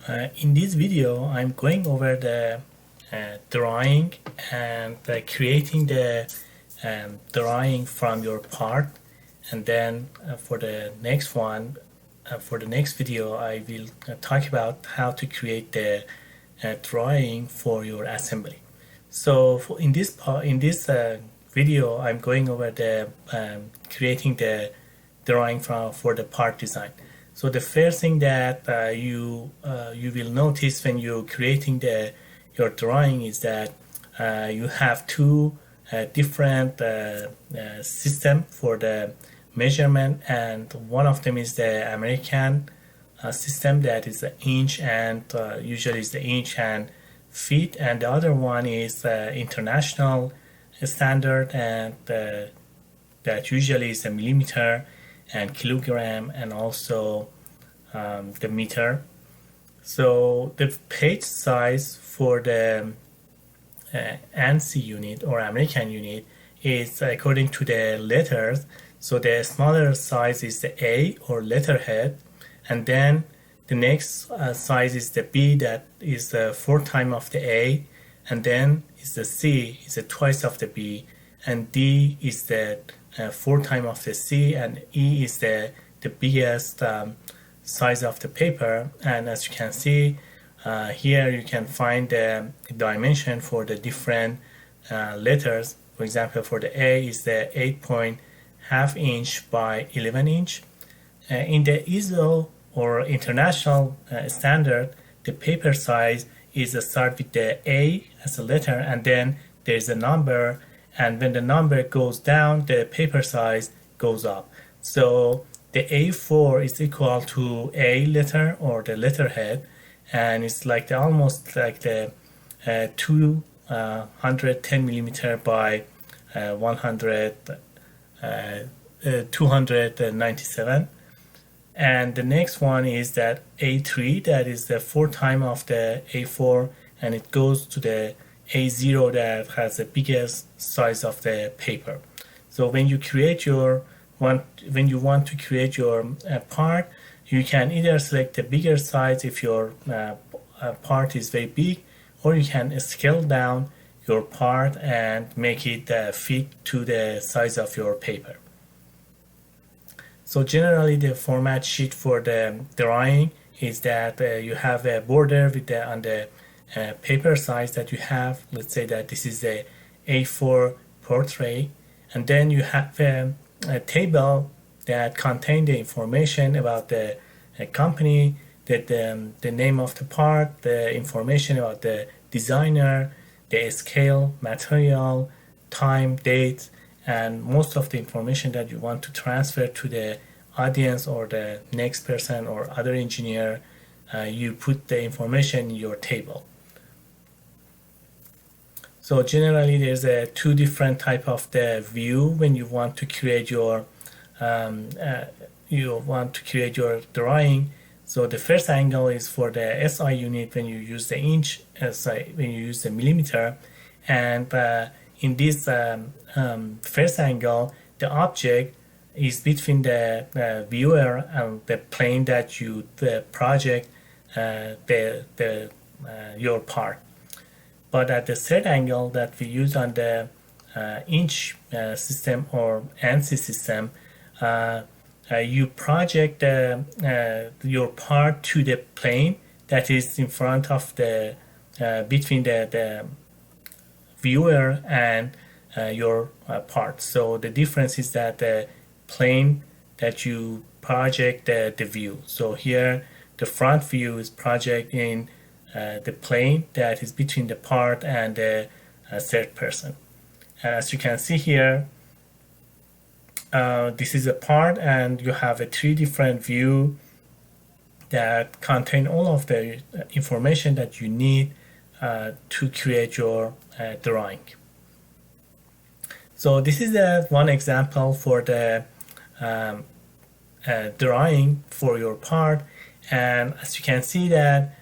In this video, I'm going over the drawing and creating the drawing from your part, and then for the next one, for the next video, I will talk about how to create the drawing for your assembly. So in this video, I'm going over the creating the drawing for the part design. So the first thing that you will notice when you're creating your drawing is that you have two different system for the measurement, and one of them is the American system that is the inch and usually is the inch and feet, and the other one is international standard, and that usually is a millimeter and kilogram, and also the meter. So the page size for the ANSI unit or American unit is according to the letters. So the smaller size is the A or letterhead, and then the next size is the B, that is the 4 times of the A, and then is the C, is the twice of the B, and D is the 4 times of the C, and E is the biggest size of the paper. And as you can see here, you can find the dimension for the different letters. For example, for the A is the 8.5 inch by 11 inch. In the ISO or international standard, the paper size is start with the A as a letter, and then there's a number, and when the number goes down, the paper size goes up. So the A4 is equal to A letter or the letterhead, and it's like almost like the 210 millimeter by 297. And the next one is that A3, that is the 4 times of the A4, and it goes to the A0 that has the biggest size of the paper. So when you create when you want to create your part, you can either select the bigger size if your part is very big, or you can scale down your part and make it fit to the size of your paper. So generally the format sheet for the drawing is that you have a border with on the paper size that you have. Let's say that this is a A4 portrait, and then you have a table that contains the information about the company, the name of the part, the information about the designer, the scale, material, time, date, and most of the information that you want to transfer to the audience or the next person or other engineer. You put the information in your table. So generally there's two different type of the view when you want to create your drawing. So the first angle is for the SI unit when you use the inch, when you use the millimeter, and in this first angle, the object is between the viewer and the plane that you project your part. But at the third angle that we use on the inch system or ANSI system, you project your part to the plane that is in front of the between the viewer and your part. So the difference is that the plane that you project the view. So here the front view is projecting the plane that is between the part and the third person. As you can see here, this is a part, and you have 3 different view that contain all of the information that you need to create your drawing. So this is one example for the drawing for your part, and as you can see that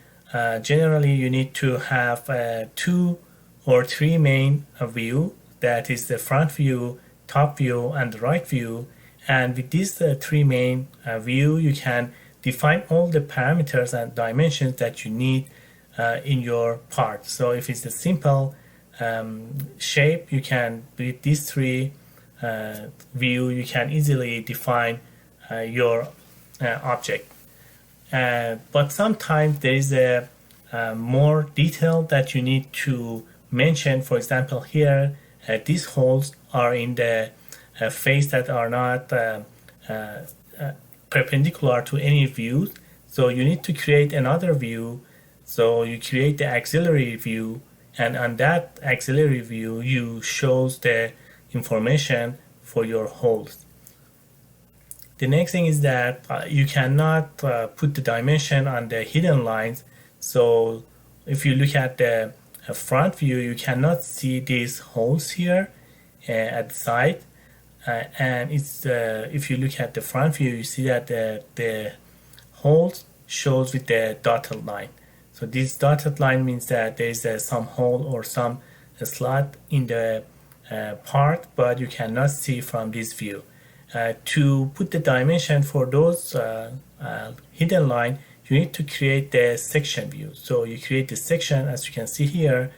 generally you need to have 2 or 3 main view, that is the front view, top view, and the right view. And with these 3 main view, you can define all the parameters and dimensions that you need in your part. So if it's a simple shape, you can, with these three view, you can easily define your object. But sometimes there is a more detail that you need to mention. For example, here these holes are in the face that are not perpendicular to any view, so you need to create another view. So you create the auxiliary view, and on that auxiliary view you shows the information for your holes. The next thing is that you cannot put the dimension on the hidden lines. So if you look at the front view, you cannot see these holes here at the side. And it's if you look at the front view, you see that the holes shows with the dotted line. So this dotted line means that there is some hole or some slot in the part, but you cannot see from this view. To put the dimension for those hidden line, you need to create the section view. So you create the section, as you can see here.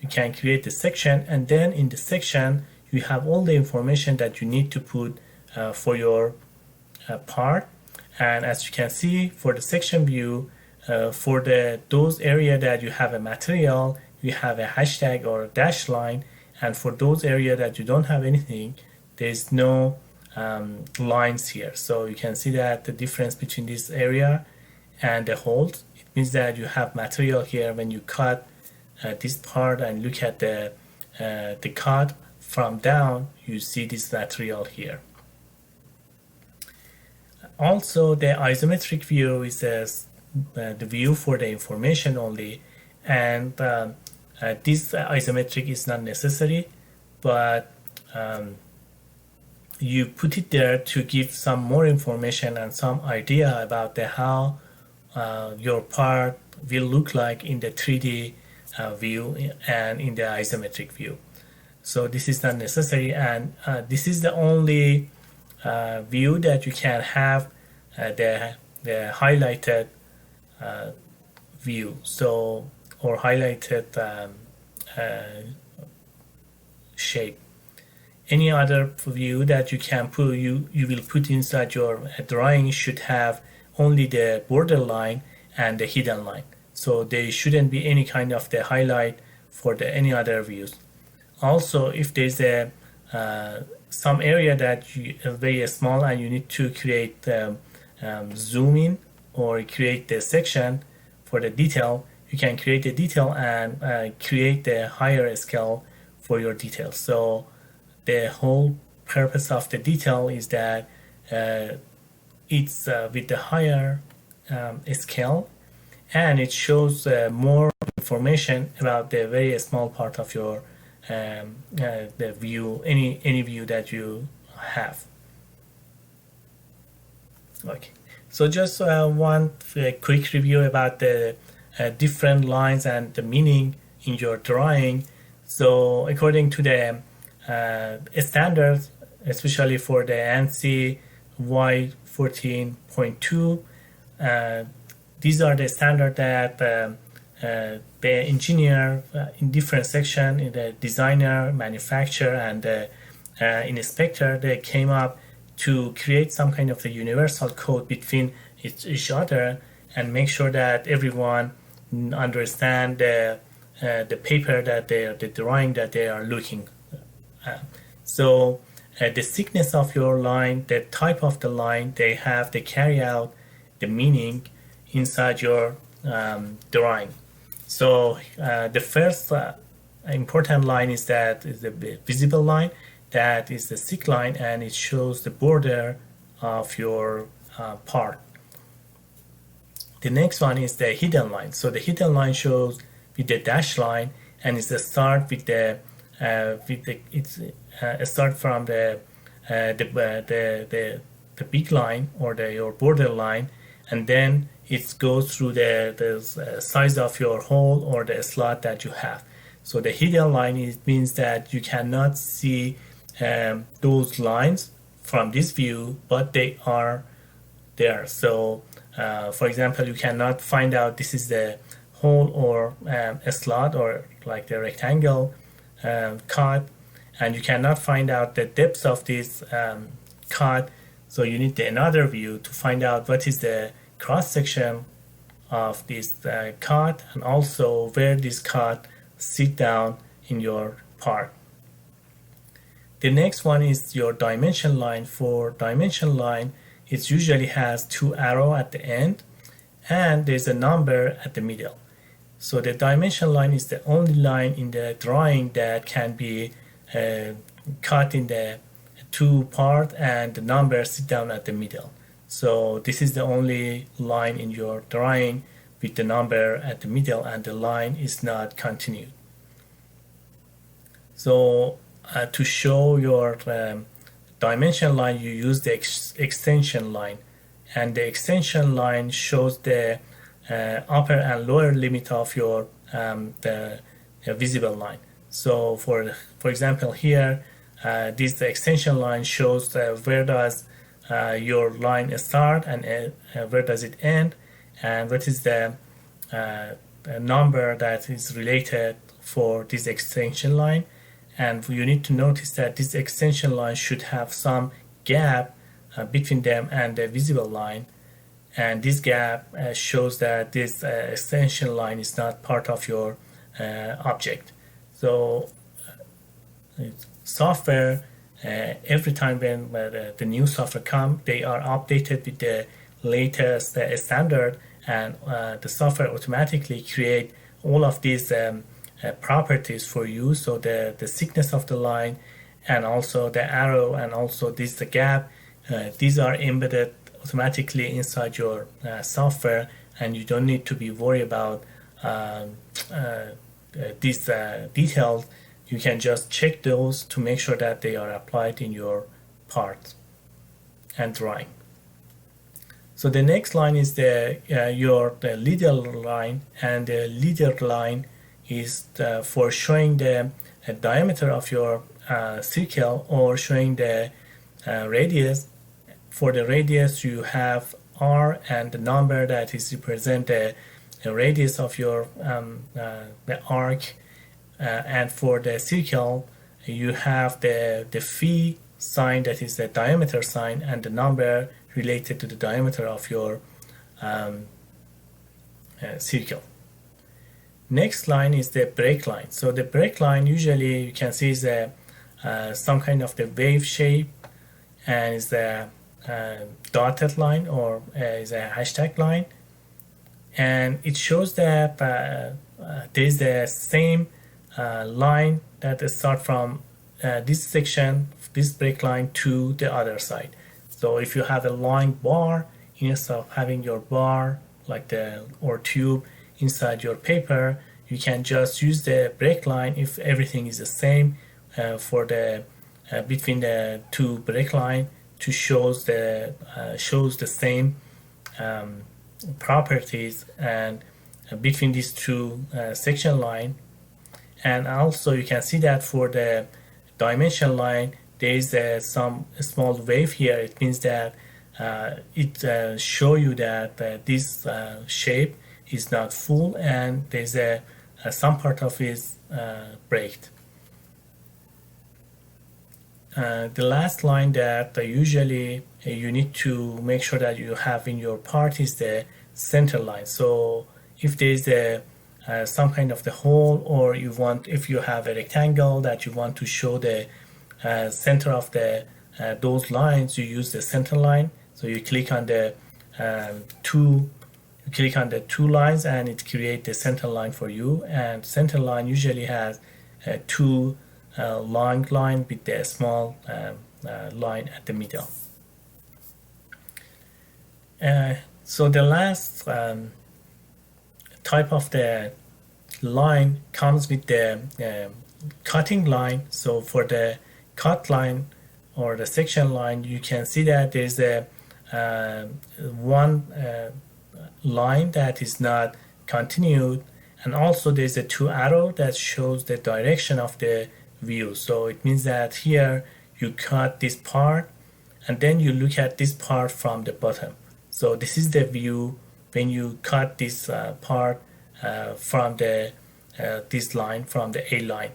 You can create the section, and then in the section you have all the information that you need to put for your part. And as you can see, for the section view, for those area that you have a material, you have a hashtag or a dash line, and for those area that you don't have anything, there is no lines here. So you can see that the difference between this area and the holes, it means that you have material here. When you cut this part and look at the cut from down, you see this material here. Also, the isometric view is the view for the information only, and this isometric is not necessary, but you put it there to give some more information and some idea about how your part will look like in the 3D view and in the isometric view. So this is not necessary, and this is the only view that you can have the highlighted view, so, or highlighted shape. Any other view that you can put, you will put inside your drawing should have only the border line and the hidden line. So there shouldn't be any kind of the highlight for any other views. Also, if there's some area that is very small and you need to create zoom in or create the section for the detail, you can create the detail and create the higher scale for your details. So the whole purpose of the detail is that it's with the higher scale, and it shows more information about the very small part of your the view, any view that you have. Okay, so just one quick review about the different lines and the meaning in your drawing. So according to the standards, especially for the ANSI Y14.2, these are the standard that the engineer in different section, in the designer, manufacturer, and the inspector, they came up to create some kind of a universal code between each other and make sure that everyone understand the paper that the drawing that they are looking at. So the thickness of your line, the type of the line they carry out the meaning inside your drawing. So the first important line is the visible line, that is the thick line, and it shows the border of your part. The next one is the hidden line. So the hidden line shows with the dash line, and it's the start with the start from the big line or your border line, and then it goes through the size of your hole or the slot that you have. So the hidden line means that you cannot see those lines from this view, but they are there. So For example, you cannot find out this is the hole or a slot or like the rectangle cut, and you cannot find out the depth of this cut. So you need another view to find out what is the cross section of this cut, and also where this cut sit down in your part. The next one is your dimension line. For dimension line, it usually has two arrows at the end and there's a number at the middle. So the dimension line is the only line in the drawing that can be cut in the two part and the number sit down at the middle. So this is the only line in your drawing with the number at the middle and the line is not continued. So to show your dimension line, you use the extension line, and the extension line shows the upper and lower limit of your the visible line. So for example here, this the extension line shows where does your line start and where does it end, and what is the number that is related for this extension line. And you need to notice that this extension line should have some gap between them and the visible line, and this gap shows that this extension line is not part of your object. So software, every time when the new software come, they are updated with the latest standard, and the software automatically create all of these properties for you. So the thickness of the line and also the arrow and also the gap, these are embedded automatically inside your software, and you don't need to be worried about these details. You can just check those to make sure that they are applied in your part and drawing. So the next line is the leader line, and the leader line is for showing the diameter of your circle or showing the radius. For the radius, you have R and the number that is represent the radius of your the arc, and for the circle, you have the phi sign, that is the diameter sign, and the number related to the diameter of your circle. Next line is the break line. So the break line usually you can see is some kind of the wave shape, and is the dotted line or is a hashtag line, and it shows that there is the same line that start from this section, this break line, to the other side. So if you have a line bar, instead of having your bar like or tube inside your paper, you can just use the break line if everything is the same for the between the two break line to shows the same properties and between these two section line. And also you can see that for the dimension line there is some small wave here. It means that it show you that this shape is not full and there's some part of it breaked. The last line that usually you need to make sure that you have in your part is the center line. So if there is some kind of the hole, or if you have a rectangle that you want to show the center of those lines, you use the center line. So you click on the two lines and it creates the center line for you. And center line usually has two long line with the small line at the middle. So the last type of the line comes with the cutting line. So for the cut line or the section line, you can see that there's one line that is not continued, and also there's a two arrow that shows the direction of the view. So it means that here you cut this part and then you look at this part from the bottom. So this is the view when you cut this part from the this line from the A line.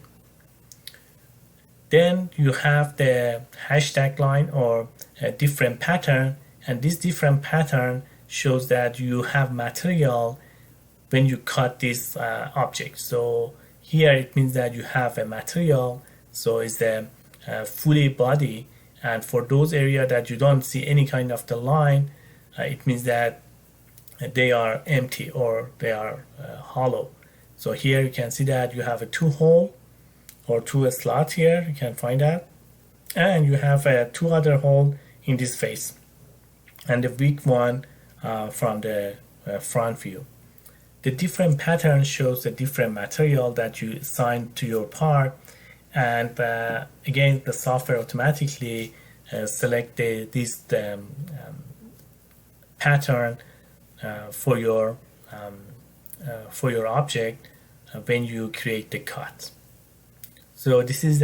Then you have the hashtag line or a different pattern, and this different pattern shows that you have material when you cut this object. So here it means that you have a material, so it's the fully body, and for those areas that you don't see any kind of the line, it means that they are empty or they are hollow. So here you can see that you have a 2 hole or 2 slot here, you can find that, and you have 2 other hole in this face, and the weak one from the front view. The different pattern shows the different material that you assign to your part, and again the software automatically select this pattern for your object when you create the cut. So this is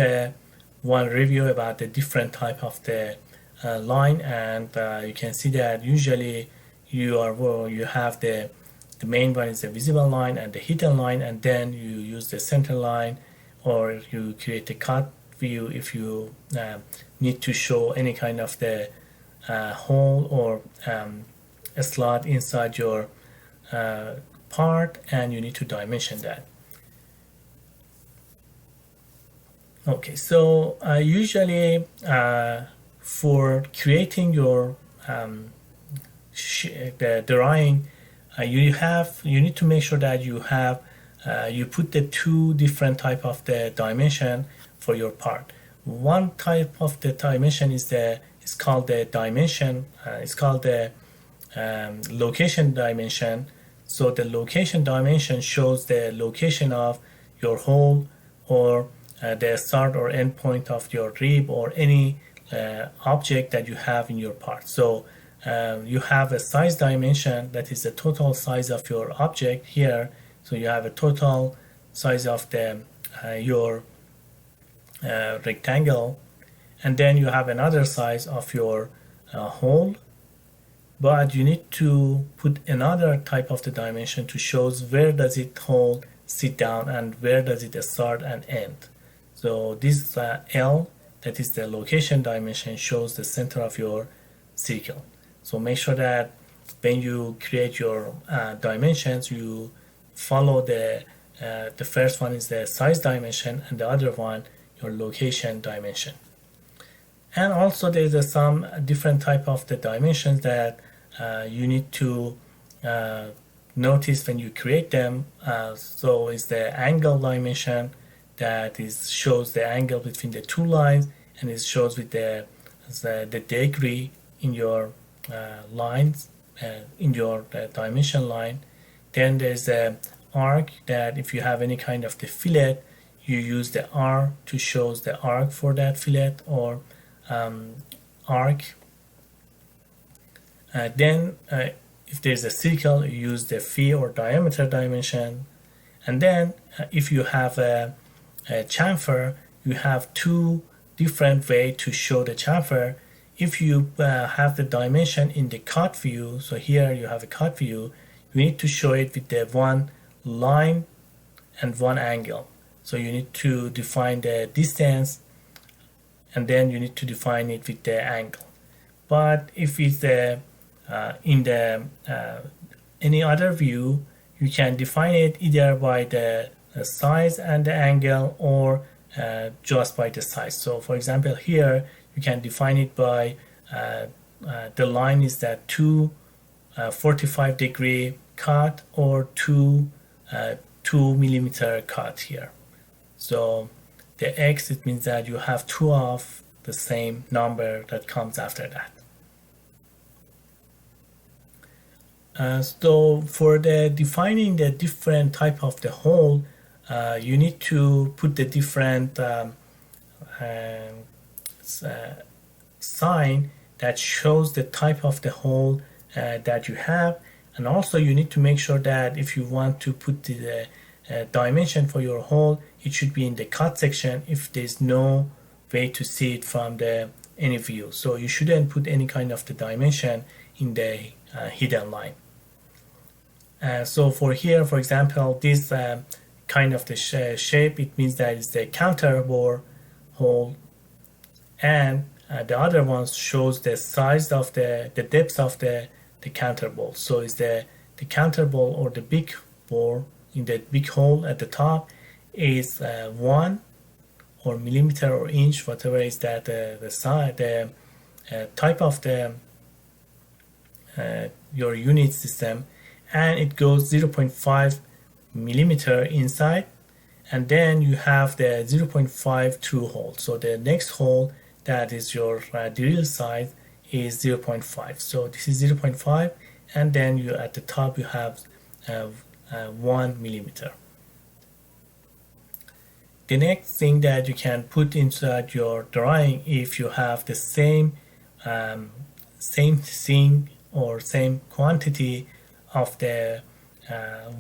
one review about the different type of the line, and you can see that usually you have the main one is the visible line and the hidden line, and then you use the center line, or you create a cut view if you need to show any kind of the hole or a slot inside your part, and you need to dimension that. Okay, so usually for creating your the drawing, you need to make sure that you put the 2 different type of the dimension for your part. One type of the dimension is called the dimension. It's called the location dimension. So the location dimension shows the location of your hole or the start or end point of your rib or any object that you have in your part. So you have a size dimension, that is the total size of your object here. So you have a total size of your rectangle, and then you have another size of your hole, but you need to put another type of the dimension to shows where does it hole sit down and where does it start and end. So this L, that is the location dimension, shows the center of your circle. So make sure that when you create your dimensions, you follow the first one is the size dimension, and the other one your location dimension. And also there's some different type of the dimensions that you need to notice when you create them. So it's the angle dimension, that shows the angle between the 2 lines, and it shows with the degree in your lines, in your dimension line. Then there's the arc, that if you have any kind of the fillet, you use the R to show the arc for that fillet or arc. Then if there's a circle, you use the phi or diameter dimension. And then if you have a chamfer, you have 2 different ways to show the chamfer. If you have the dimension in the cut view, so here you have a cut view, you need to show it with the 1 line and 1 angle. So you need to define the distance, and then you need to define it with the angle. But if it's in the any other view, you can define it either by the size and the angle, or just by the size. So for example, here you can define it by the line is that 2 45-degree cut or 2 2-millimeter cut here. So the X, it means that you have 2 of the same number that comes after that. So for the defining the different type of the hole, you need to put the different sign that shows the type of the hole that you have. And also you need to make sure that if you want to put the dimension for your hole, it should be in the cut section if there's no way to see it from any view. So you shouldn't put any kind of the dimension in the hidden line. So for here, for example, this kind of the shape, it means that it's the counter bore hole, and the other one shows the size of the depth of the counter bore. So it's the counter bore or the big bore in the big hole at the top is 1 or millimeter or inch, whatever is that the size, the type of the your unit system, and it goes 0.5 millimeter inside, and then you have the 0.5 through hole. So the next hole that is your drill size is 0.5. So this is 0.5, and then you at the top you have 1 millimeter. The next thing that you can put inside your drawing, if you have the same thing or same quantity of the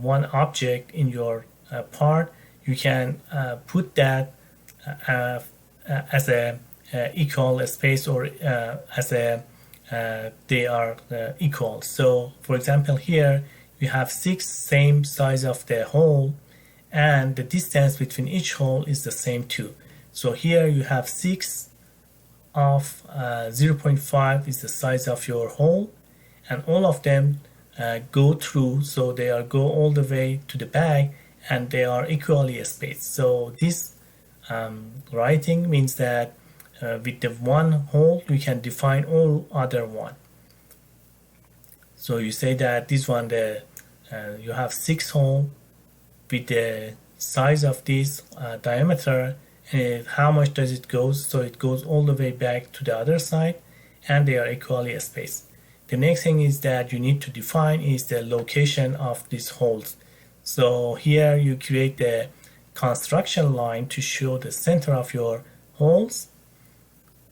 one object in your part, you can put that as a equal space, or as a they are equal. So for example, here you have 6 same size of the hole, and the distance between each hole is the same too. So here you have 6 of 0.5 is the size of your hole, and all of them go through, so they are go all the way to the back, and they are equally spaced. So this writing means that with the one hole you can define all other one. So you say that this one, you have 6 hole with the size of this diameter, and how much does it go? So it goes all the way back to the other side, and they are equally spaced. The next thing is that you need to define is the location of these holes. So here you create the construction line to show the center of your holes.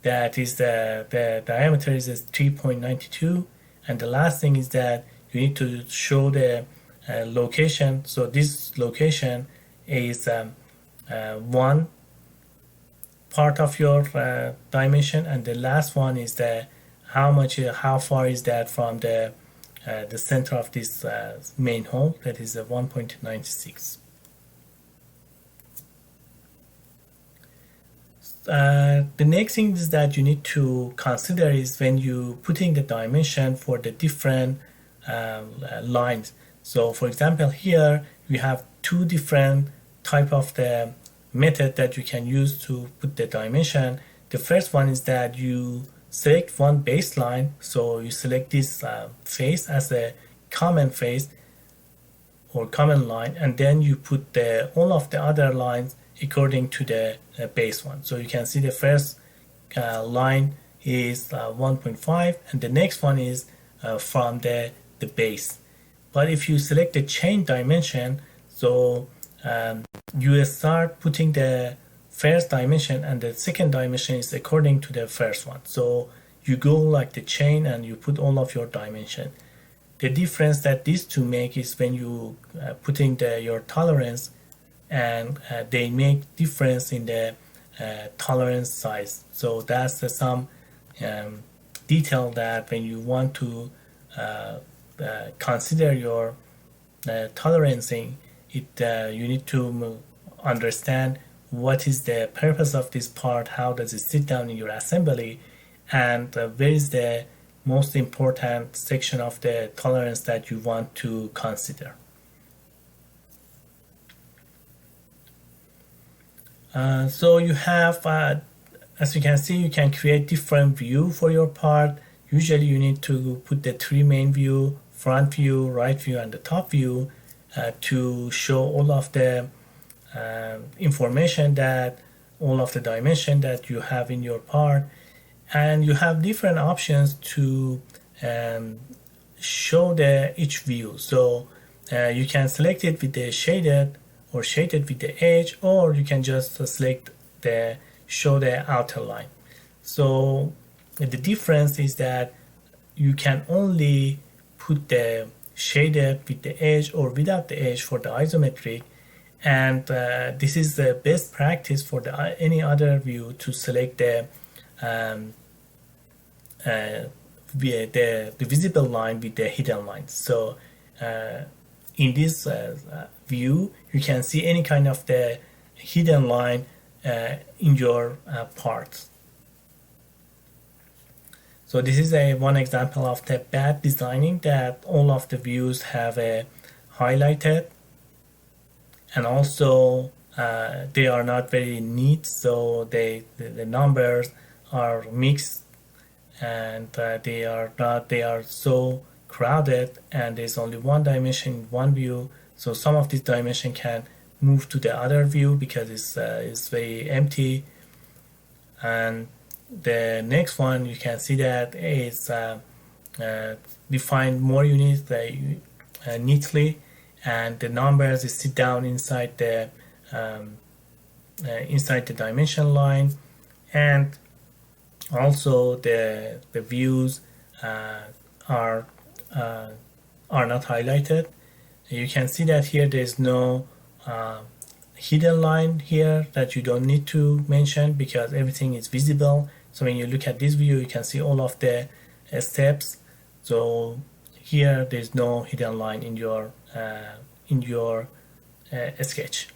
That is the diameter is 3.92, and the last thing is that you need to show the location. So this location is one part of your dimension, and the last one is the how far is that from the center of this main hole, that is 1.96. The next thing is that you need to consider is when you putting the dimension for the different lines. So for example, here we have 2 different type of the method that you can use to put the dimension. The first one is that you select one baseline, so you select this face as a common face or common line, and then you put all of the other lines according to the base one. So you can see the first line is 1.5, and the next one is from the base. But if you select the chain dimension, so you start putting the first dimension, and the second dimension is according to the first one. So you go like the chain and you put all of your dimension. The difference that these two make is when you putting your tolerance, and they make difference in the tolerance size. So that's some detail that when you want to consider your tolerancing, you need to understand what is the purpose of this part, how does it sit down in your assembly, and where is the most important section of the tolerance that you want to consider. So you have, as you can see, you can create different view for your part. Usually you need to put the 3 main view, front view, right view, and the top view to show all of the information, that all of the dimension that you have in your part. And you have different options to show each view. So you can select it with the shaded, or shaded with the edge, or you can just select show the outer line. So the difference is that you can only put the shaded with the edge or without the edge for the isometric, and this is the best practice for any other view to select the the visible line with the hidden line. So in this view, you can see any kind of the hidden line in your part. So this is one example of the bad designing, that all of the views have a highlighted, and also they are not very neat, so the numbers are mixed, and they are so crowded, and there's only one dimension in one view. So some of this dimension can move to the other view because it's very empty. And the next one, you can see that is defined more units neatly, and the numbers sit down inside the dimension line, and also the views are not highlighted. You can see that here there's no hidden line here that you don't need to mention because everything is visible. So when you look at this view, you can see all of the steps. So here there's no hidden line in your sketch.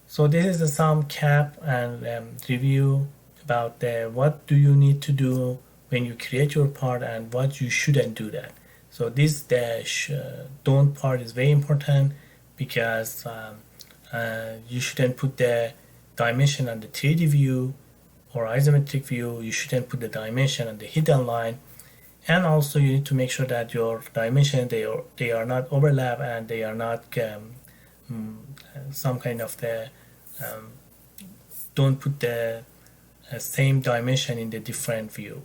So this is some cap and review about what do you need to do when you create your part and what you shouldn't do that. So this don't part is very important because you shouldn't put the dimension on the 3D view or isometric view. You shouldn't put the dimension on the hidden line, and also you need to make sure that your dimension they are not overlap and they are not some kind of the don't put the same dimension in the different view.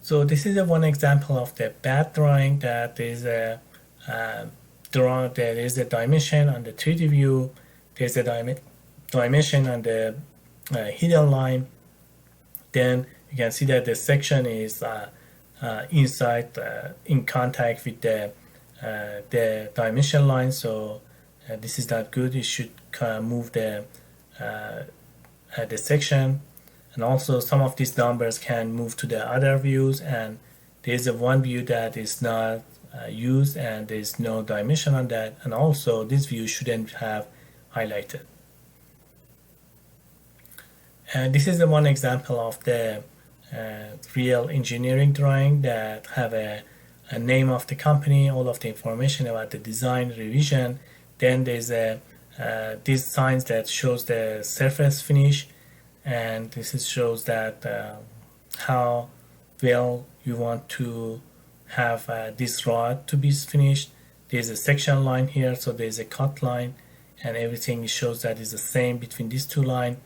So this is one example of the bad drawing, that there is a dimension on the 3D view, there's a dimension on the hidden line. Then you can see that the section is inside in contact with the dimension line. So this is not good. You should move the section. And also some of these numbers can move to the other views, and there's a one view that is not used and there's no dimension on that, and also this view shouldn't have highlighted. And this is the one example of the real engineering drawing that have a name of the company, all of the information about the design, revision. Then there's these signs that shows the surface finish, and this shows that how well you want to have this rod to be finished. There's a section line here, so there's a cut line, and everything shows that is the same between these two lines.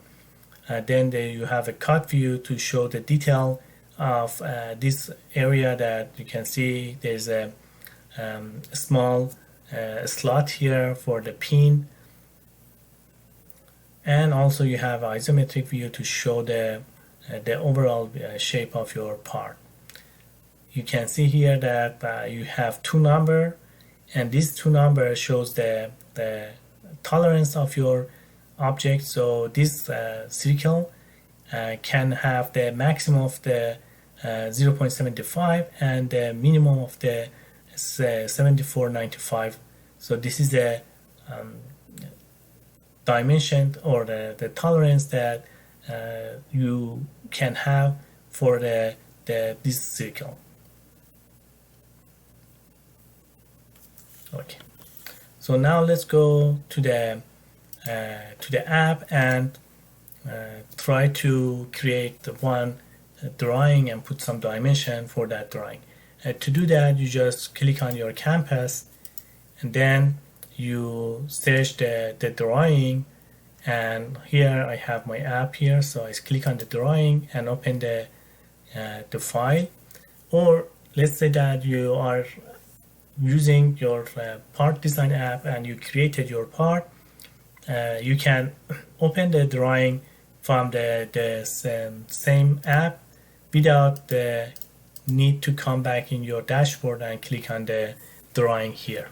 Then there you have a cut view to show the detail of this area that you can see. There's a small slot here for the pin, and also you have isometric view to show the overall shape of your part. You can see here that you have two numbers, and these two numbers shows the tolerance of your object. So this circle can have the maximum of the 0.75 and the minimum of the 74.95. So this is the dimension or the tolerance that you can have for this circle. Okay, so now let's go to the app and try to create one drawing and put some dimension for that drawing. To do that, you just click on your canvas, and then you search the drawing, and here I have my app here, so I click on the drawing and open the file. Or let's say that you are using your part design app and you created your part. You can open the drawing from the same app without the need to come back in your dashboard and click on the drawing here.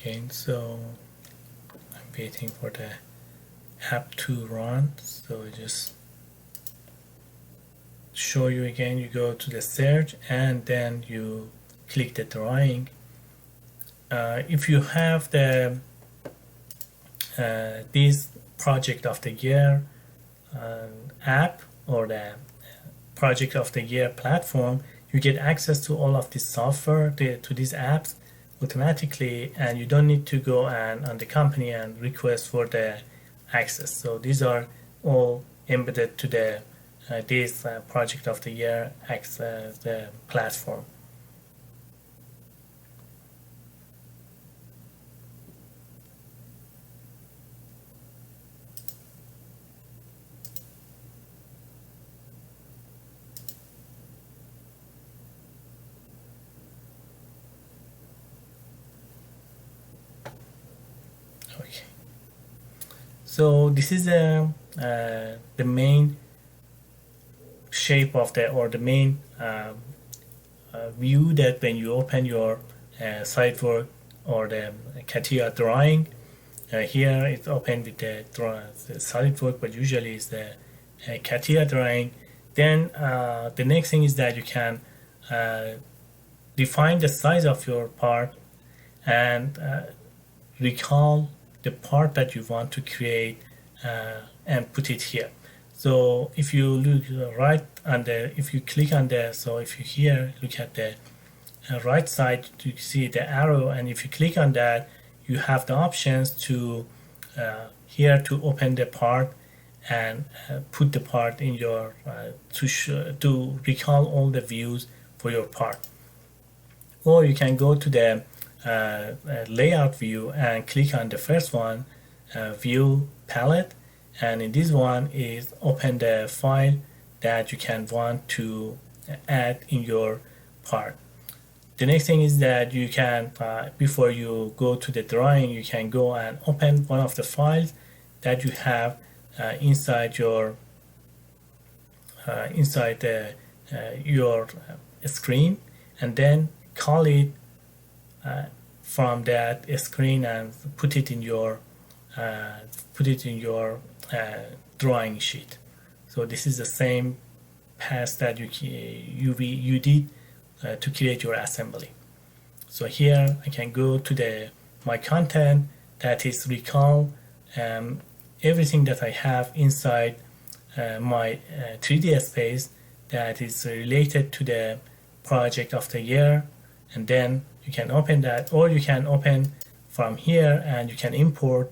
again. So I'm waiting for the app to run. So I just show you again. You go to the search and then you click the drawing. If you have the this project of the year app or the project of the year platform, you get access to all of this software, to these apps automatically, and you don't need to go and on the company and request for the access. So these are all embedded to the this project of the year access the platform. Okay. So this is the main shape of the, or the main view that when you open your SolidWorks or the CATIA drawing, here it's open with the SolidWorks, but usually it's the CATIA drawing. Then the next thing is that you can define the size of your part and recall the part that you want to create and put it here. So if you look right on the, if you click on the, so if you here look at the right side, you see the arrow, and if you click on that, you have the options to here to open the part and put the part in your to recall all the views for your part. Or you can go to the layout view and click on the first one, view palette, and in this one is open the file that you can want to add in your part. The next thing is that you can before you go to the drawing, you can go and open one of the files that you have inside your your screen, and then call it from that screen and put it in your drawing sheet. So this is the same path that you did to create your assembly. So here I can go to my content, that is recall everything that I have inside my 3D space that is related to the project of the year, and then you can open that, or you can open from here and you can import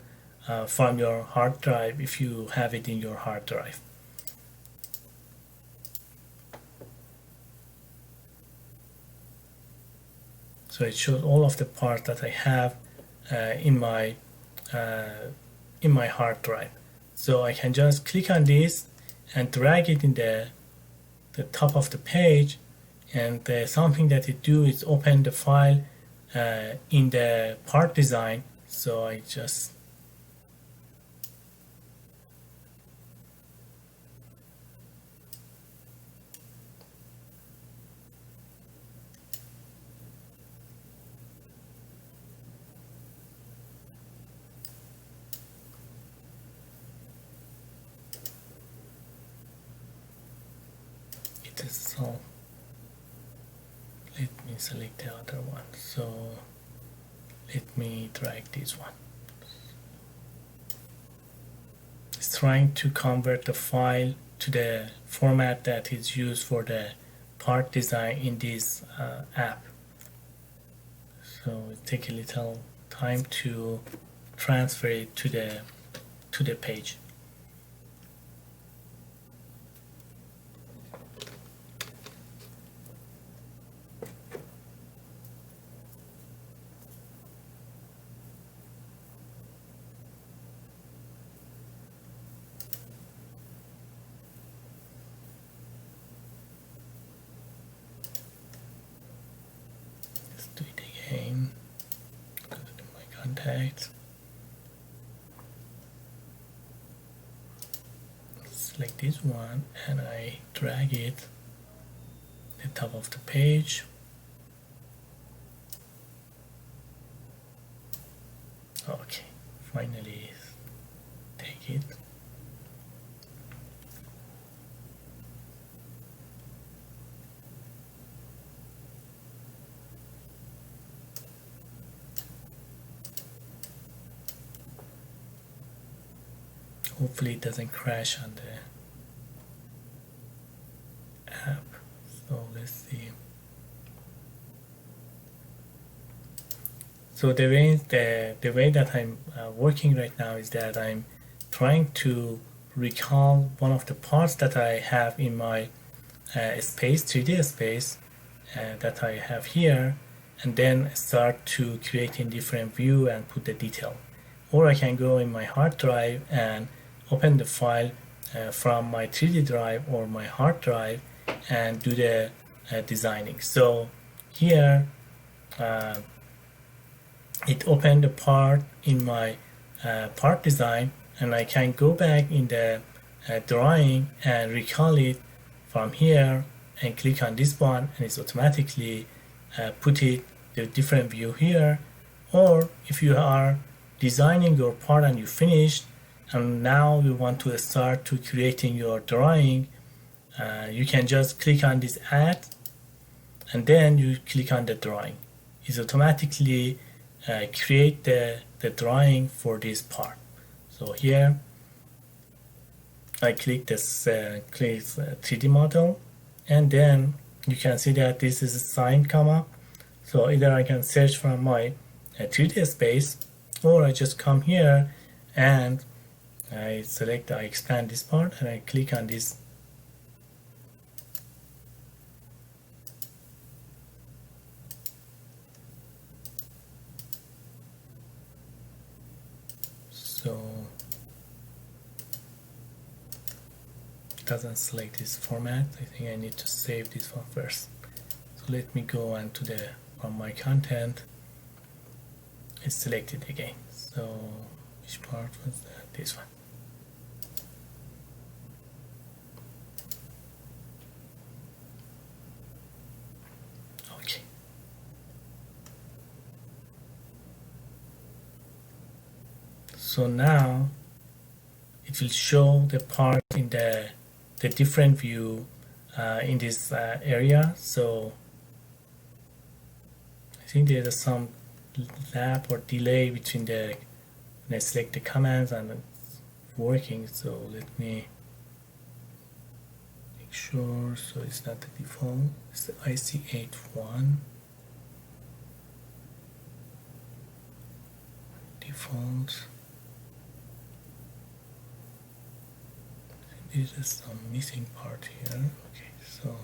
from your hard drive if you have it in your hard drive. So it shows all of the parts that I have in my hard drive. So I can just click on this and drag it in the top of the page, and something that it do is open the file in the part design. So I just it is so. Let me select the other one. So let me drag this one. It's trying to convert the file to the format that is used for the part design in this app. So it takes a little time to transfer it to the page. Do it again. Go to my contacts. Select this one and I drag it to the top of the page. Okay, finally take it. Hopefully it doesn't crash on the app. So let's see. So the way that I'm working right now is that I'm trying to recall one of the parts that I have in my space, 3D space that I have here, and then start to creating different view and put the detail. Or I can go in my hard drive and open the file from my 3D drive or my hard drive and do the designing. So here it opened a part in my part design, and I can go back in the drawing and recall it from here and click on this one, and it's automatically put it the different view here. Or if you are designing your part and you finished and now you want to start to creating your drawing, you can just click on this add and then you click on the drawing. It's automatically create the drawing for this part. So here I click this 3D model, and then you can see that this is a sign come up. So either I can search from my 3D space, or I just come here and I expand this part and I click on this. So it doesn't select this format. I think I need to save this one first. So let me go on to the from my content. It's selected again. So which part was that? This one. Okay. So now it will show the part in the different view in this area. So I think there is some lag or delay between when I select the commands and it's working. So let me make sure. So it's not the default, it's the IC81 default. There's some missing part here. Okay, so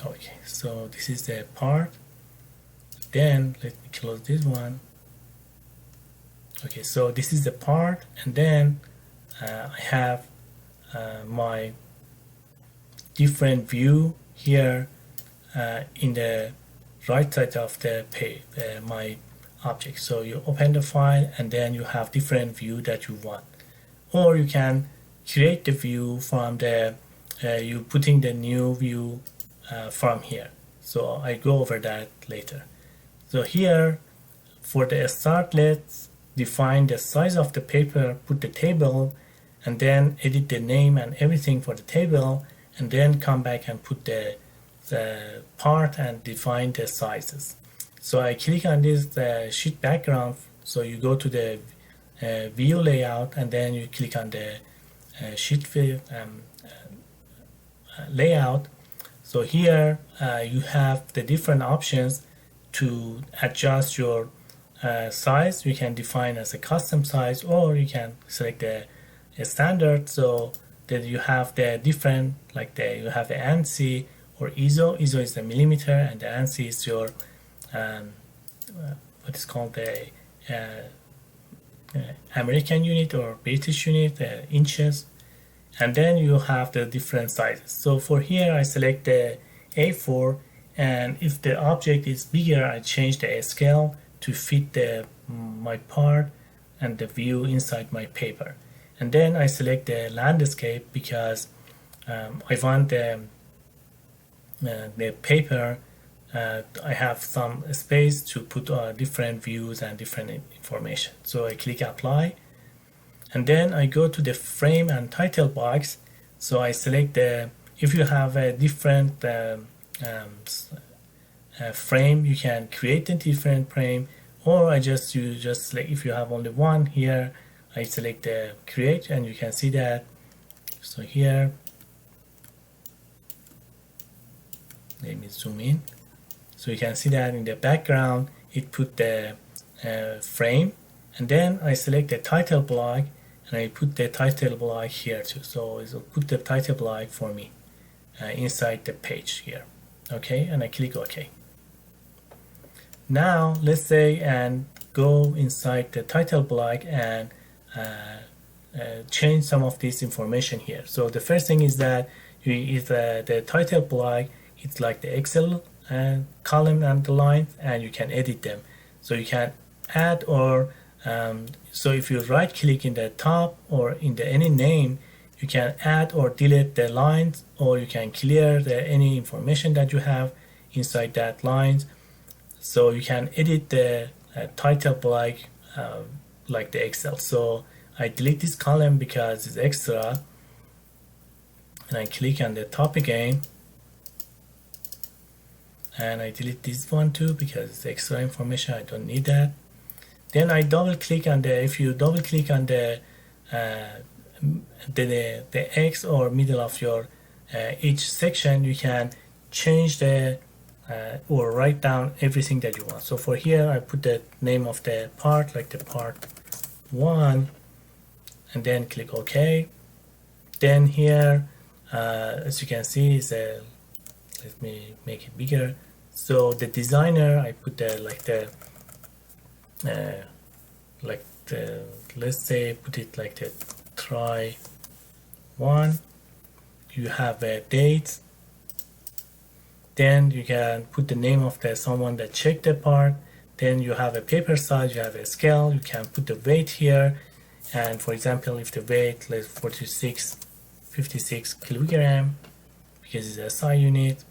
okay, so this is the part. Then let me close this one. Okay, so this is the part, and then I have my different view here in the right side of the page, my object. So you open the file and then you have different view that you want, or you can create the view from the you putting the new view from here. So I go over that later. So here for the start, let's define the size of the paper, put the table, and then edit the name and everything for the table, and then come back and put the part and define the sizes. So I click on this sheet background. So you go to the view layout and then you click on the sheet view layout. So here you have the different options to adjust your size. You can define as a custom size, or you can select a standard. So that you have the different, like you have the ANSI or ISO. ISO is the millimeter, and the ANSI is your what is called the American unit or British unit, inches. And then you have the different sizes. So for here I select the A4, and if the object is bigger, I change the scale to fit my part and the view inside my paper. and then I select the landscape because I want the paper I have some space to put different views and different information. So I click apply, and then I go to the frame and title box. So I select the, if you have a different frame, you can create a different frame, or you just select, if you have only one here, I select the create, and you can see that. So here, let me zoom in. So you can see that in the background it put the frame, and then I select the title block and I put the title block here too. So it will put the title block for me inside the page here. Okay, and I click OK. Now let's say and go inside the title block and change some of this information here. So the first thing is that the title block, it's like the Excel column and the lines, and you can edit them. So you can add or so if you right click in the top or in the any name, you can add or delete the lines, or you can clear any information that you have inside that lines. So you can edit the title block like the Excel. So I delete this column because it's extra, and I click on the top again, and I delete this one too because it's extra information, I don't need that. Then I double click on the, if you double click on the X or middle of your each section, you can change the or write down everything that you want. So for here I put the name of the part, like the part 1, and then click OK. Then here as you can see is a, let me make it bigger. So the designer, I put the let's say put it like the try 1. You have a date, then you can put the name of the someone that checked the part. Then you have a paper size, you have a scale, you can put the weight here, and for example if the weight is 56 kilogram because it's a SI unit.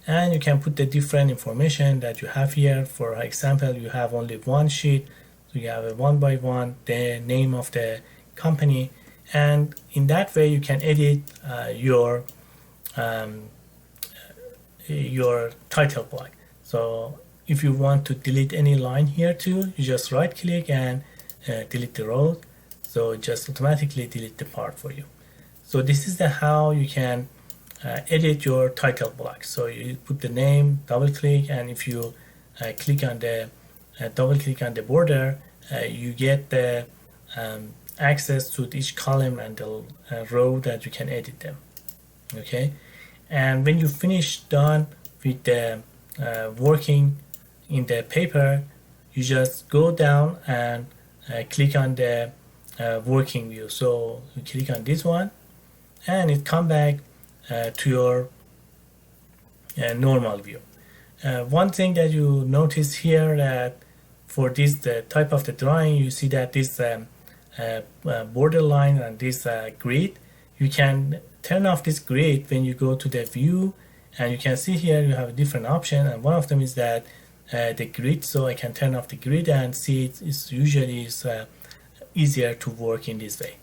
And you can put the different information that you have here. For example, you have only one sheet, so you have a 1 by 1, the name of the company, and in that way you can edit your title block. So if you want to delete any line here too, you just right click and delete the row, so it just automatically delete the part for you. So this is the how you can edit your title block. So you put the name, double click, and if you click on the double click on the border, you get the access to each column and the row that you can edit them. Okay, and when you finish done with the working in the paper, you just go down and click on the working view. So you click on this one and it come back to your normal view. One thing that you notice here, that for this type of the drawing, you see that this border line and this grid, you can turn off this grid when you go to the view, and you can see here you have a different option, and one of them is that the grid. So I can turn off the grid and see it's usually easier to work in this way.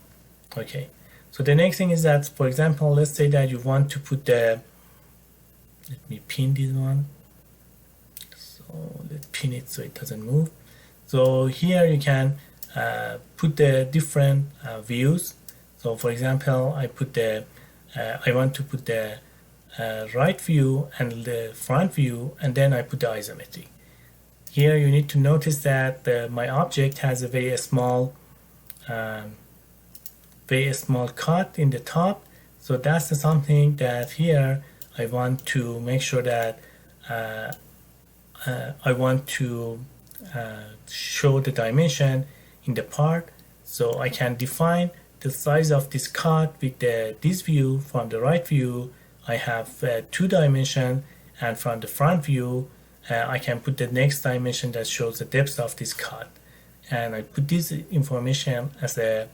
Okay, so the next thing is that, for example, let's say that you want to put the, let me pin this one, so let's pin it so it doesn't move. So here you can put the different views. So for example, I put the I want to put the right view and the front view, and then I put the isometry. Here you need to notice that my object has a very small cut in the top. So that's something that here I want to make sure that I want to show the dimension in the part. So I can define the size of this cut with this view. From the right view I have 2 dimensions, and from the front view I can put the next dimension that shows the depth of this cut. and I put this information as a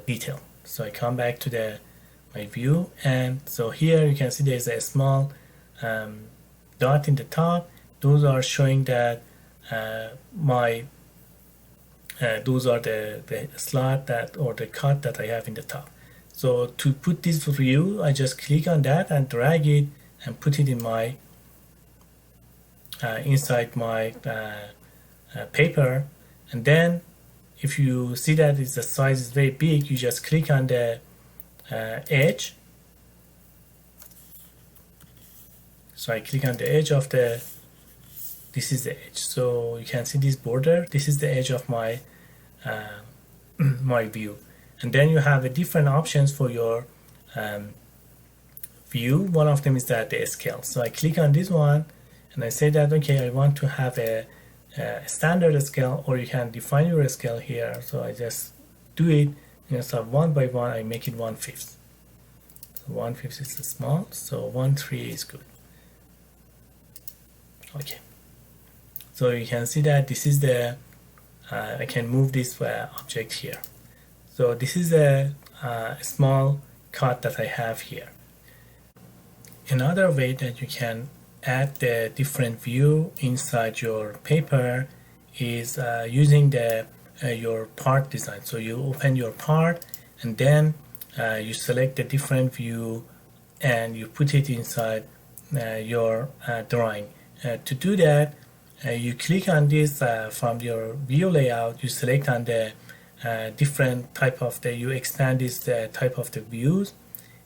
detail. So I come back to my view, and so here you can see there's a small dot in the top. Those are showing that those are the slot or the cut that I have in the top. So to put this view, I just click on that and drag it and put it in my inside my paper. And then if you see that the size is very big, you just click on the edge. So I click on the edge of this is the edge. So you can see this border. This is the edge of my my view. And then you have different options for your view. One of them is that the scale. So I click on this one and I say that, okay, I want to have a standard scale, or you can define your scale here. So I just do it instead of 1 by 1, I make it 1/5. So 1/5 is small, so 1/3 is good. Okay. So you can see that this is I can move this object here. So this is a small cut that I have here. Another way that you can add the different view inside your paper is using your part design. So you open your part and then you select the different view and you put it inside your drawing. To do that, you click on this from your view layout, you select on the different type of you expand this type of the views,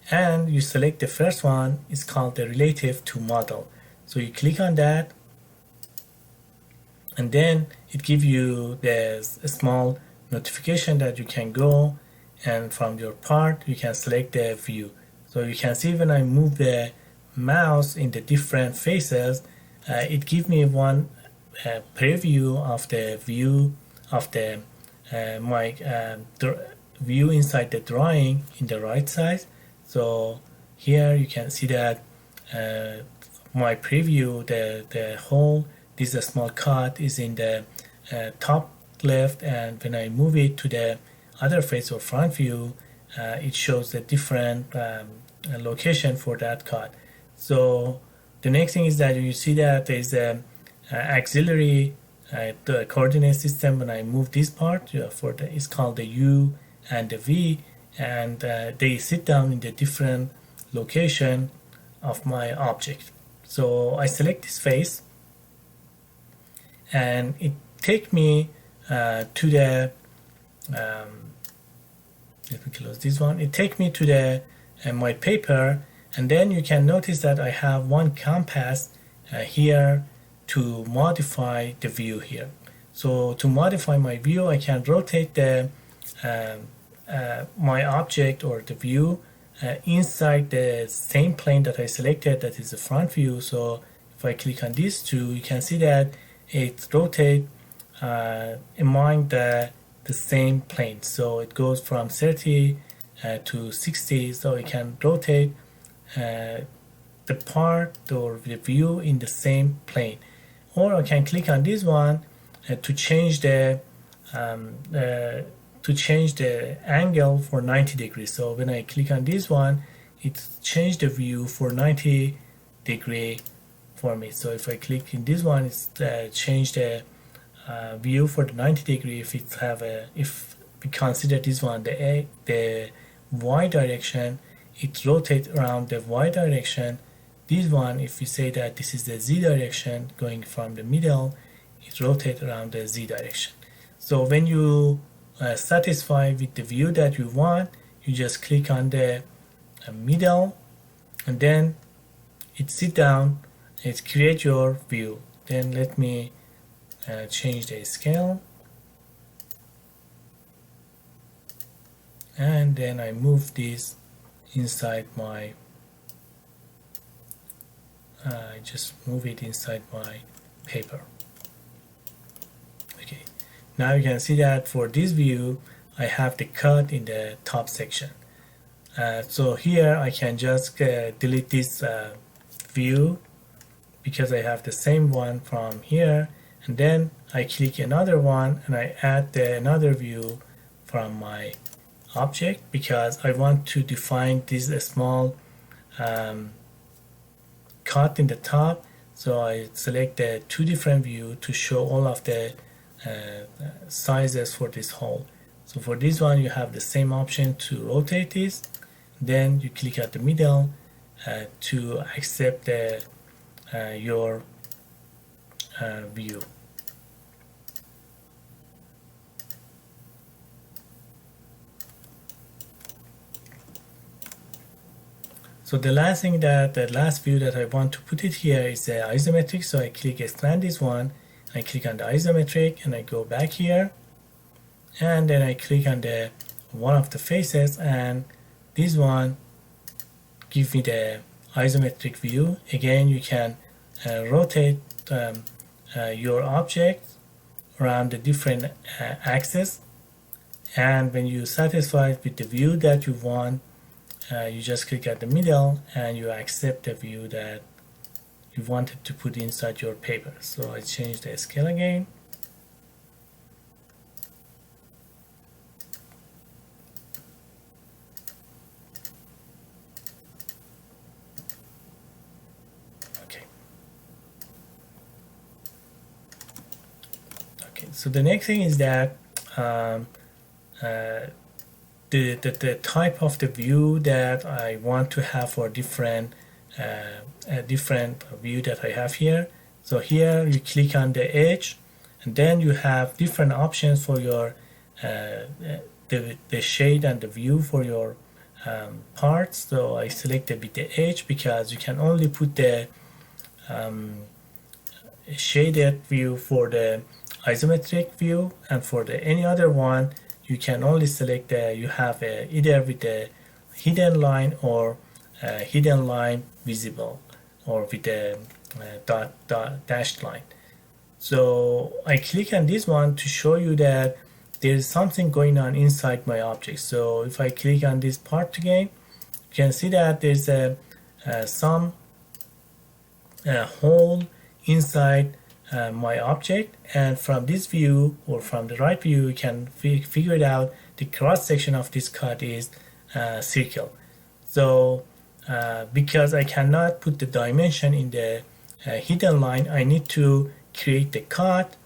and you select the first one. It's called the relative to model. So you click on that, and then it gives you a small notification that you can go, and from your part you can select the view. So you can see when I move the mouse in the different faces, it gives me one preview of the view of my view inside the drawing in the right side. So here you can see that my preview, the whole, this small cut is in the top left, and when I move it to the other face or front view, it shows a different location for that cut. So the next thing is that you see that there is a auxiliary the coordinate system. When I move this part it's called the U and the V, and they sit down in the different location of my object. So I select this face and it take me to the let me close this one. It take me to the my paper, and then you can notice that I have one compass here to modify the view here. So to modify my view, I can rotate my object or the view inside the same plane that I selected, that is the front view. So if I click on these two, you can see that it rotates among the same plane. So it goes from 30 to 60, so it can rotate the part or the view in the same plane. Or I can click on this one to change the angle for 90 degrees. So when I click on this one, it changed the view for 90 degree for me. So if I click in this one, it's changed the view for the 90 degree. If we consider this one the y direction, it rotates around the y direction. This one, if we say that this is the z direction going from the middle, it rotates around the z direction. So when you satisfied with the view that you want, you just click on the middle, and then it sit down, it create your view. Then let me change the scale, and then I move this inside my I just move it inside my paper. Okay, now you can see that for this view I have the cut in the top section. So here I can just delete this view because I have the same one from here, and then I click another one and I add another view from my object because I want to define this small cut in the top. So I select the two different views to show all of the sizes for this hole. So for this one you have the same option to rotate this, then you click at the middle to accept your view. So the last view that I want to put it here is the isometric. So I click expand this one, I click on the isometric and I go back here, and then I click on the one of the faces, and this one give me the isometric view. Again, you can rotate your object around the different axes, and when you satisfied with the view that you want, you just click at the middle and you accept the view that you wanted to put inside your paper. So I change the scale again. Okay, so the next thing is that the type of the view that I want to have for different view that I have here. So here you click on the edge, and then you have different options for your the shade and the view for your parts. So I selected with the edge because you can only put the shaded view for the isometric view, and for the any other one you can only select you have either with the hidden line or hidden line visible, or with the dashed line. So I click on this one to show you that there is something going on inside my object. So if I click on this part again, you can see that there's some hole inside my object, and from this view or from the right view you can figure it out. The cross section of this cut is circle. So because I cannot put the dimension in the hidden line, I need to create the cut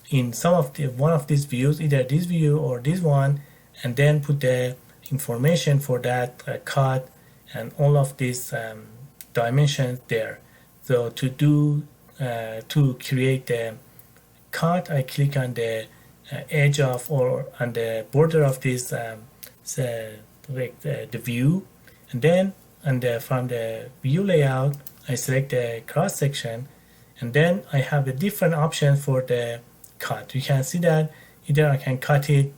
in one of these views, either this view or this one, and then put the information for that cut and all of these dimensions there. So to create the cut, I click on the edge of or on the border of this the view, and then from the view layout I select the cross section, and then I have a different option for the cut. You can see that either I can cut it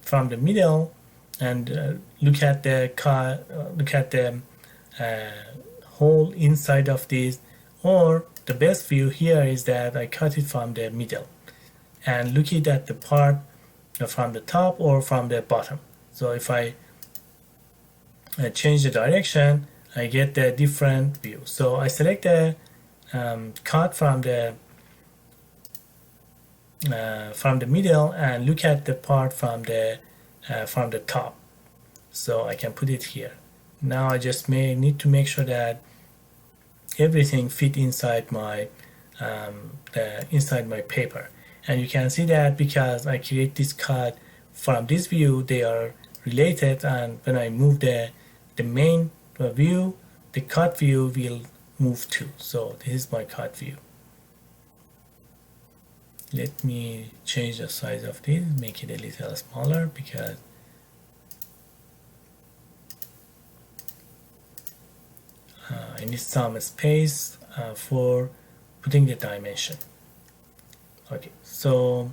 from the middle and look at the hole inside of this, or the best view here is that I cut it from the middle and look at the part from the top or from the bottom. So if I change the direction, I get the different view. So I select the cut from the middle and look at the part from the top. So I can put it here. Now I just need to make sure that everything fit inside my paper, and you can see that because I create this cut from this view, they are related, and when I move the main view, the cut view will move too. So this is my cut view. Let me change the size of this, make it a little smaller because I need some space for putting the dimension. Okay, so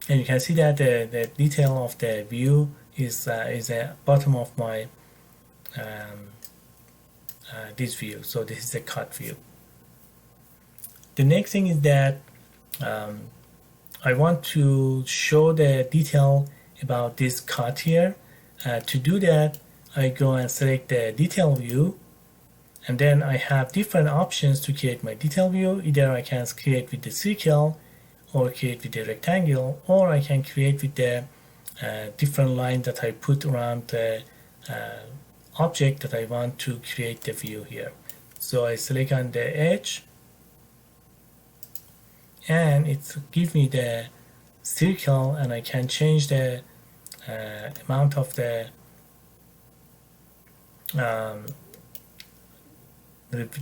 and you can see that the detail of the view is at bottom of my this view. So this is the cut view. The next thing is that I want to show the detail about this cut here. To do that, I go and select the detail view, And then I have different options to create my detail view. Either I can create with the circle, or create with the rectangle, or I can create with the different lines that I put around the object that I want to create the view here. So I select on the edge, and it gives me the circle, and I can change the amount of the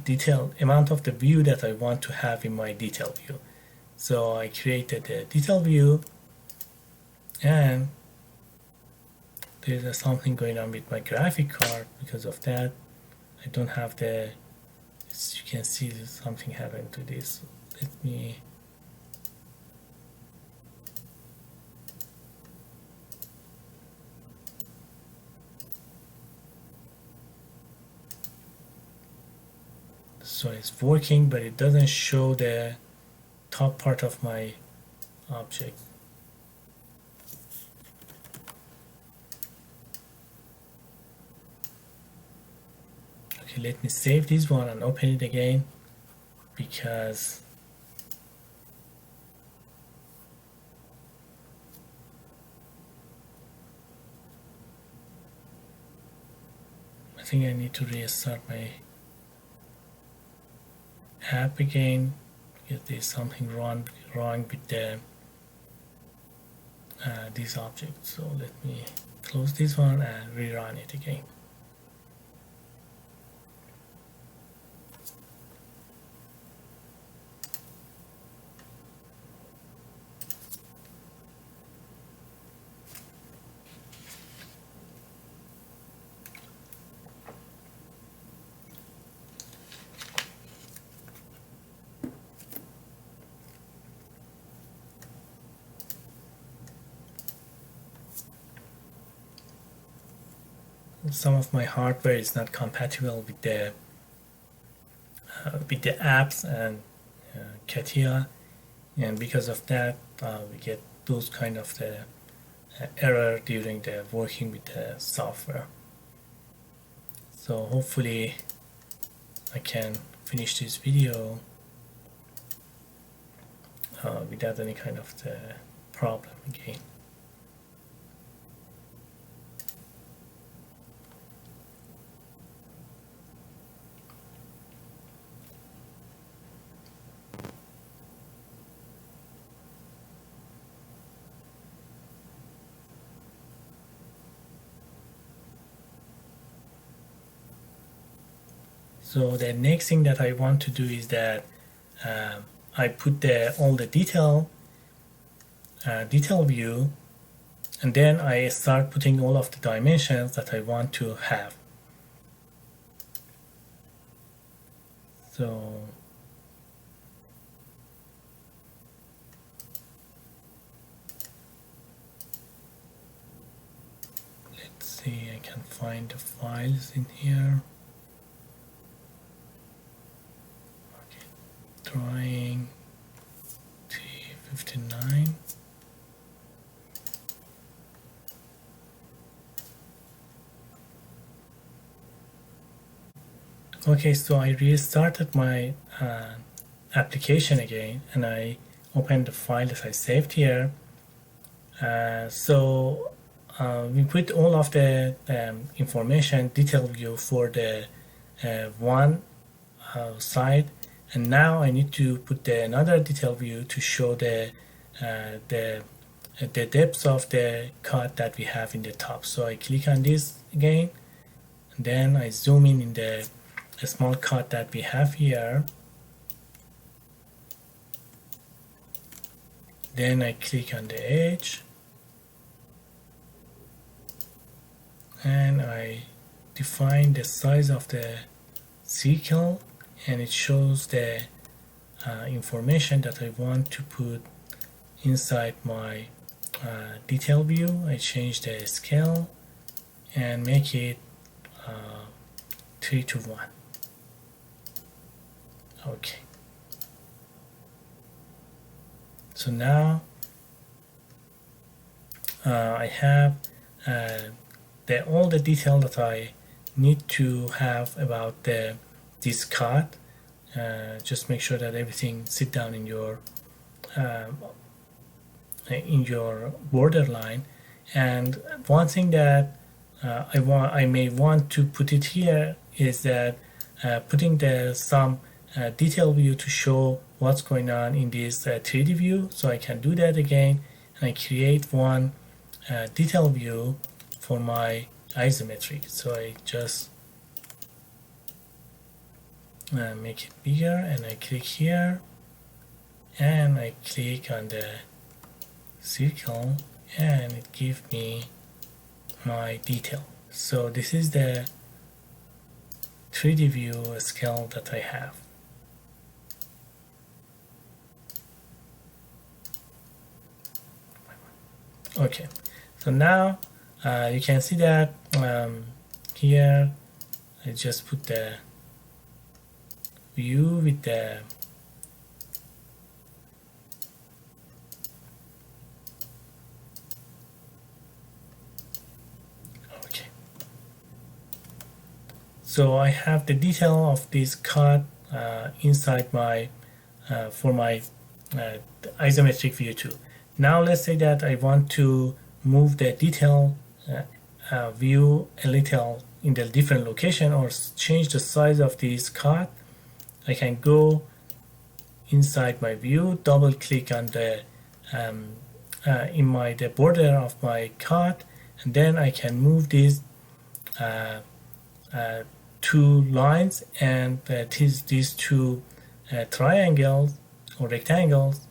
detail amount of the view that I want to have in my detail view. So I created a detail view, and there's something going on with my graphic card. Because of that, I don't have the, as you can see, something happened to this. Let me so it's working, but it doesn't show the top part of my object. Okay, let me save this one and open it again, because I think I need to restart my app again, because there's something wrong with the this object. So let me close this one and rerun it again. Some of my hardware is not compatible with the apps and CATIA, and because of that we get those kind of the error during the working with the software. So hopefully I can finish this video without any kind of the problem again. So the next thing that I want to do is that I put all the detail view, and then I start putting all of the dimensions that I want to have. So let's see, I can find the files in here. Drawing T59. Okay, so I restarted my application again, and I opened the file that I saved here. So we put all of the information detail view for the one side. And now I need to put another detail view to show the depth of the cut that we have in the top. So I click on this again, and then I zoom in the small cut that we have here. Then I click on the edge, and I define the size of the circle, and it shows the information that I want to put inside my detail view. I change the scale and make it 3:1. Okay. So now I have all the detail that I need to have about the this cut. Just make sure that everything sit down in your borderline. And one thing that I may want to put it here is that putting some detail view to show what's going on in this 3D view. So I can do that again, and I create one detail view for my isometric. So I just make it bigger, and I click here, and I click on the circle, and it gives me my detail. So this is the 3D view scale that I have. Okay, so now you can see that here I just put the view with the okay. So I have the detail of this cut inside my for my isometric view too. Now let's say that I want to move the detail view a little in the different location, or change the size of this cut. I can go inside my view, double click on the the border of my cut, and then I can move these two lines and these two triangles or rectangles,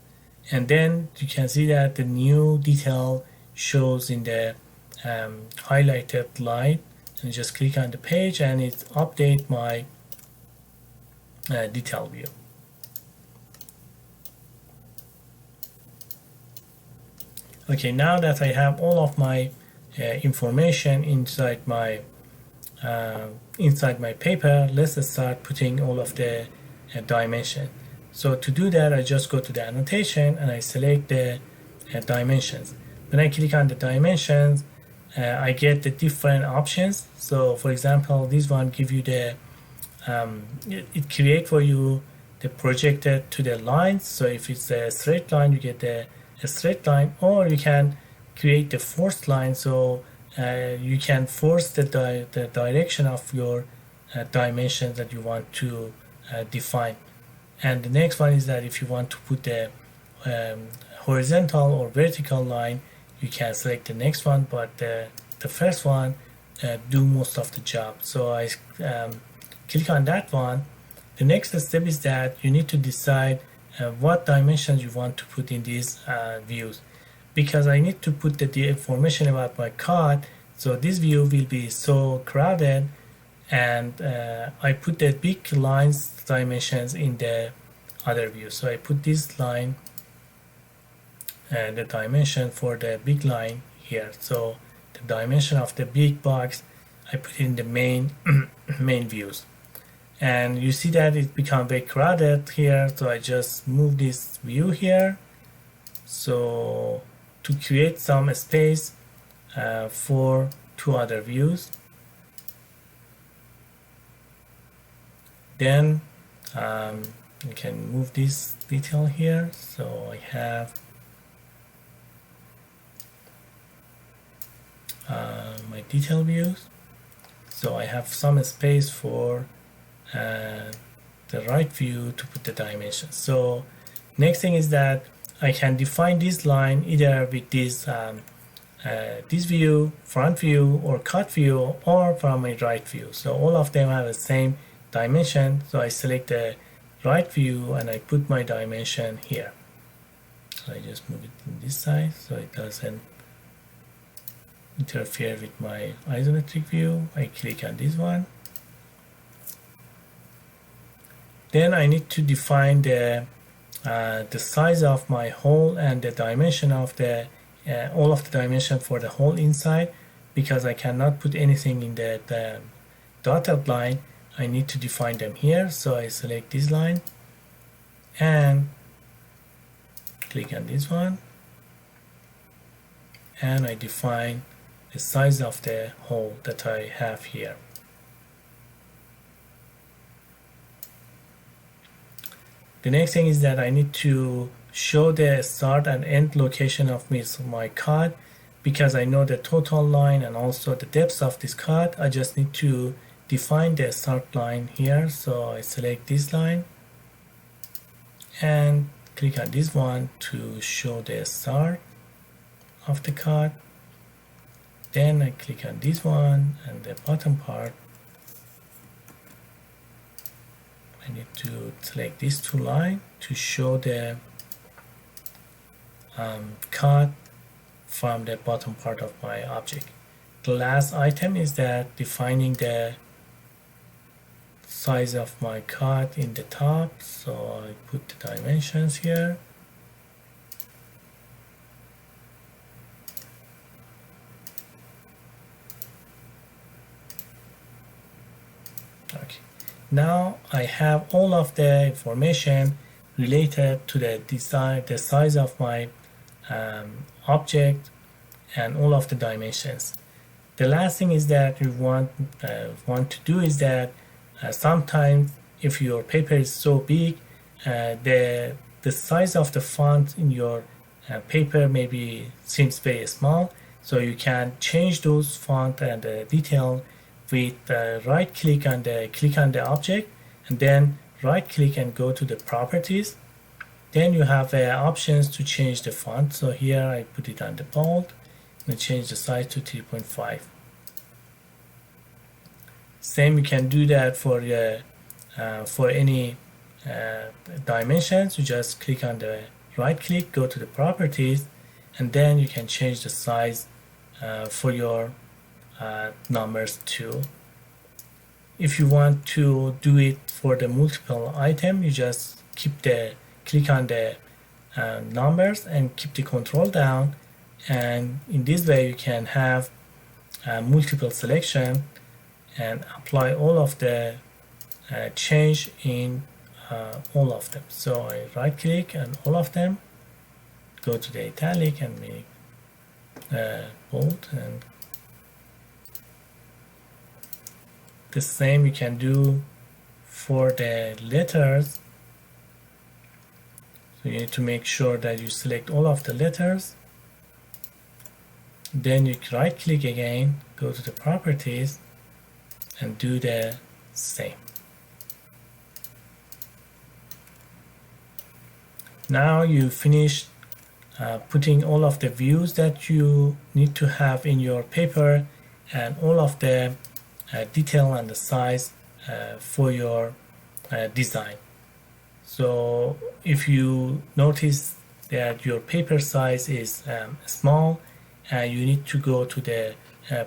and then you can see that the new detail shows in the highlighted line, and just click on the page and it update my detail view. Okay, now that I have all of my information inside my paper, let's start putting all of the dimension. So to do that, I just go to the annotation and I select the dimensions. When I click on the dimensions, I get the different options. So for example, this one give you the it create for you the projected to the lines. So if it's a straight line, you get a straight line, or you can create the forced line. So you can force the direction of your dimensions that you want to define. And the next one is that if you want to put the horizontal or vertical line, you can select the next one, but the first one do most of the job. So I click on that one. The next step is that you need to decide what dimensions you want to put in these views, because I need to put the information about my card. So this view will be so crowded, and I put the big lines dimensions in the other view. So I put this line and the dimension for the big line here. So the dimension of the big box I put in the main views, and you see that it become very crowded here. So I just move this view here, so to create some space for two other views. Then you can move this detail here. So I have my detail views. So I have some space for the right view to put the dimensions. So next thing is that I can define this line either with this view, front view, or cut view, or from a right view. So all of them have the same dimension. So I select the right view and I put my dimension here. So I just move it in this side so it doesn't interfere with my isometric view. I click on this one. Then I need to define the size of my hole and the dimension of the all of the dimension for the hole inside, because I cannot put anything in the dotted line. I need to define them here. So I select this line and click on this one, and I define the size of the hole that I have here. The next thing is that I need to show the start and end location of my code, because I know the total line and also the depth of this code. I just need to define the start line here. So I select this line and click on this one to show the start of the code. Then I click on this one and the bottom part. I need to select these two lines to show the code from the bottom part of my object. The last item is that defining the size of my code in the top. So I put the dimensions here. Okay. Now I have all of the information related to the design, the size of my object, and all of the dimensions. The last thing is that you want to do is that sometimes if your paper is so big, the size of the font in your paper maybe seems very small, so you can change those font and detail with right click on the object, and then right click and go to the properties. Then you have options to change the font. So here I put it on the bold and change the size to 3.5. Same, you can do that for any dimensions. You just click on the right click, go to the properties, and then you can change the size for your numbers too. If you want to do it for the multiple item, you just click on the numbers and keep the control down, and in this way you can have multiple selection and apply all of the change in all of them. So I right click on all of them, go to the italic and make bold, and the same you can do for the letters. So you need to make sure that you select all of the letters. Then you right click again, go to the properties, and do the same. Now you finish putting all of the views that you need to have in your paper and all of the detail and the size for your design. So if you notice that your paper size is small and you need to go to the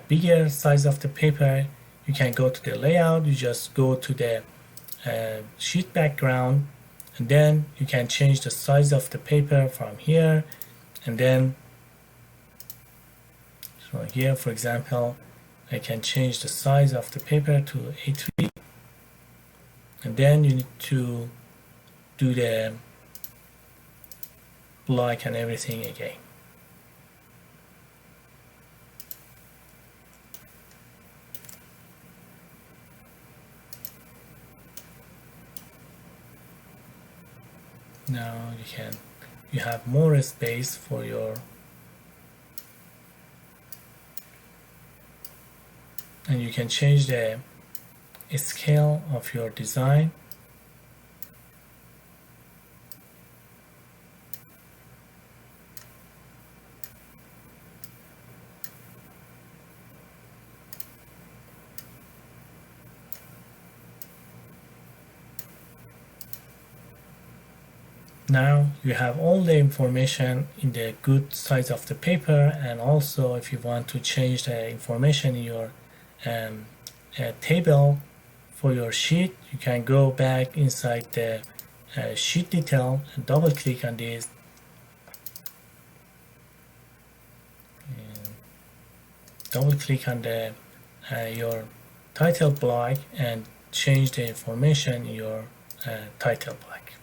bigger size of the paper, you can go to the layout. You just go to the sheet background, and then you can change the size of the paper from here. And then so here, for example, I can change the size of the paper to A3, and then you need to do the black and everything again. Now you have more space for your, and you can change the scale of your design. Now you have all the information in the good size of the paper, and also if you want to change the information in your table for your sheet, you can go back inside the sheet detail and double click on this, and double click on the your title block and change the information in your title block.